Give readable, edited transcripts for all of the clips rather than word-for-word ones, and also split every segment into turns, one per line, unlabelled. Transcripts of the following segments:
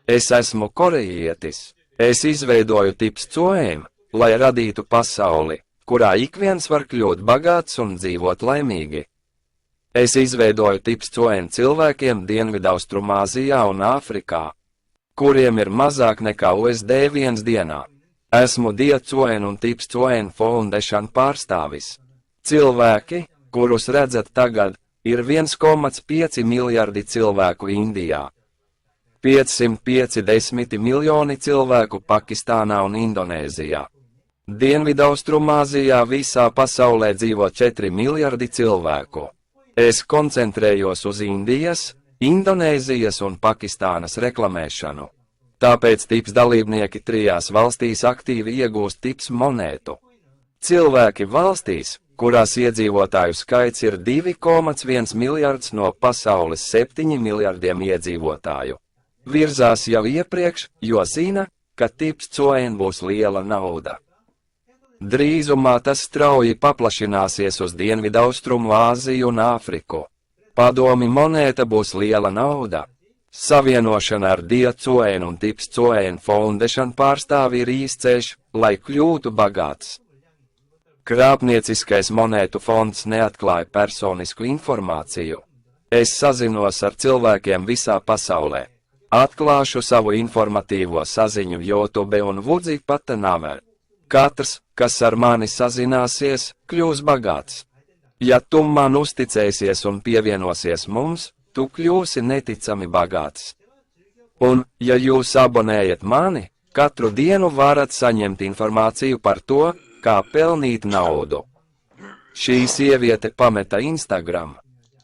Es esmu korejietis. Es izveidoju tips coēm, lai radītu pasauli, kurā ik viens var kļūt bagāts un dzīvot laimīgi. Es izveidoju tips coēm cilvēkiem Dienvidaustrumāzijā un Āfrikā, kuriem ir mazāk nekā USD dienā. Esmu Dia Coen un Tips Coen Foundation pārstāvis. Cilvēki, kurus redzat tagad, ir 1,5 miljardi cilvēku Indijā, 550 miljoni cilvēku Pakistānā un Indonēzijā. Dienvidaustrumāzijā visā pasaulē dzīvo 4 miljardi cilvēku. Es koncentrējos uz Indijas, Indonēzijas un Pakistānas reklamēšanu. Tāpēc tips dalībnieki 3 valstīs aktīvi iegūst tips monētu. Cilvēki valstīs, kurās iedzīvotāju skaits ir 2,1 miljards no pasaules 7 miljardiem iedzīvotāju, virzās jau iepriekš, jo zina, ka tips coen būs liela nauda. Drīzumā tas strauji paplašināsies uz Dienvidaustrumu Āziju un Āfriku. Padomi monēta būs liela nauda. Savienošana ar Dia Coen un Tips Coen Foundation pārstāvi ir īsceļš, lai kļūtu bagāts. Krāpnieciskais monētu fonds neatklāja personisku informāciju. Es sazinos ar cilvēkiem visā pasaulē. Atklāšu savu informatīvo saziņu YouTube un Vudzi Patanāver. Katrs, kas ar mani sazināsies, kļūs bagāts. Ja tu man uzticēsies un pievienosies mums, tu kļūsi neticami bagāts. Un, ja jūs abonējat mani, katru dienu varat saņemt informāciju par to, kā pelnīt naudu. Šī sieviete pameta Instagram.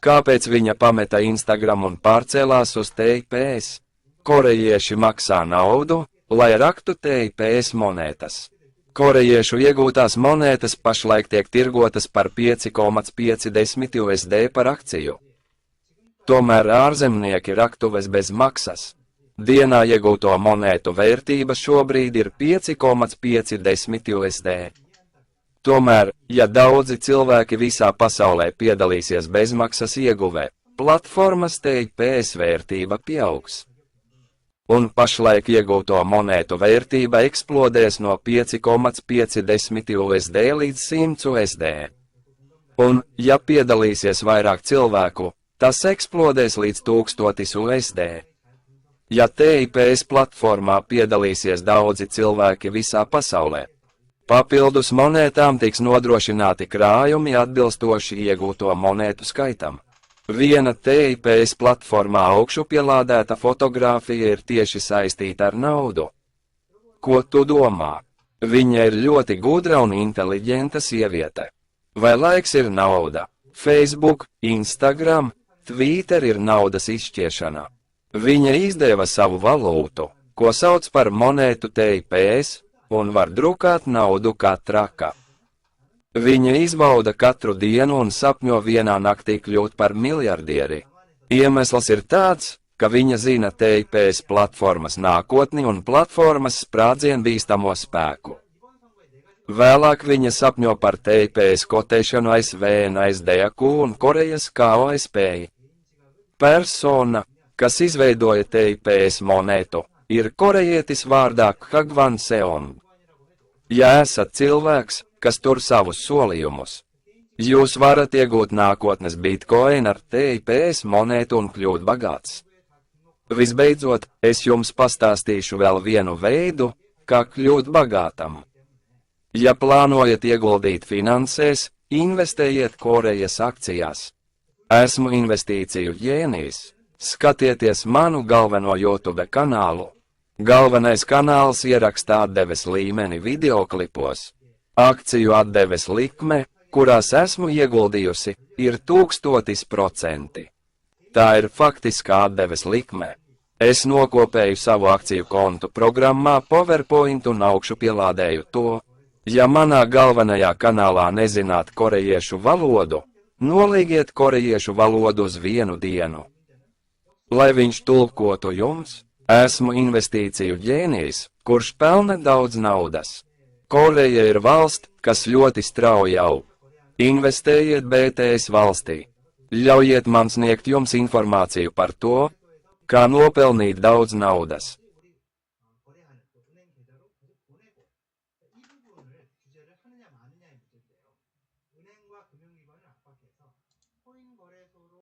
Kāpēc viņa pameta Instagram un pārcēlās uz TIPS? Korejieši maksā naudu, lai raktu TIPS monētas. Korejiešu iegūtās monētas pašlaik tiek tirgotas par 5,50 USD par akciju. Tomēr ārzemnieki raktuves bez maksas. Dienā iegūto monētu vērtība šobrīd ir 5,50 USD. Tomēr, ja daudzi cilvēki visā pasaulē piedalīsies bezmaksas ieguvē, platformas TIPS vērtība pieaugs. Un pašlaik iegūto monētu vērtība eksplodēs no 5,50 USD līdz 100 USD. Un, ja piedalīsies vairāk cilvēku, tas eksplodēs līdz 1000 USD. Ja TIPS platformā piedalīsies daudzi cilvēki visā pasaulē, papildus monētām tiks nodrošināti krājumi atbilstoši iegūto monētu skaitam. Viena TIPS platformā augšupielādēta fotogrāfija ir tieši saistīta ar naudu. Ko tu domā? Viņa ir ļoti gudra un inteliģenta sieviete. Vai laiks ir nauda? Facebook, Instagram, Twitter ir naudas izšķiešana. Viņa izdeva savu valūtu, ko sauc par monētu TIPS, un var drukāt naudu kā traka. Viņa izbauda katru dienu un sapņo vienā naktī kļūt par miljardieri. Iemesls ir tāds, ka viņa zina TIPS platformas nākotni un platformas sprādzienbīstamo spēku. Vēlāk viņa sapņo par TIPS kotēšanu ASV, NASDAQ un Korejas KOSP. Persona, kas izveidoja TIPS monētu, ir korejietis vārdā Hagvan Seong. Ja esat cilvēks, kas tur savus solījumus, jūs varat iegūt nākotnes bitcoin ar TIPS monētu un kļūt bagāts. Visbeidzot, es jums pastāstīšu vēl vienu veidu, kā kļūt bagātam. Ja plānojat ieguldīt finansēs, investējiet Korejas akcijās. Esmu investīciju ģēnijs. Skatieties manu galveno YouTube kanālu. Galvenais kanāls ierakstā atdeves līmeni videoklipos. Akciju atdeves likme, kurās esmu ieguldījusi, ir 1000%. Tā ir faktiskā atdeves likme. Es nokopēju savu akciju kontu programmā PowerPoint un augšupielādēju to. Ja manā galvenajā kanālā nezināt korejiešu valodu, nolīgiet korejiešu valodu uz vienu dienu. Lai viņš tulkotu jums, esmu investīciju ģēnijs, kurš pelna daudz naudas. Koreja ir valsts, kas ļoti strauji aug. Investējiet BTS valstī. Ļaujiet man sniegt jums informāciju par to, Kā nopelnīt daudz naudas?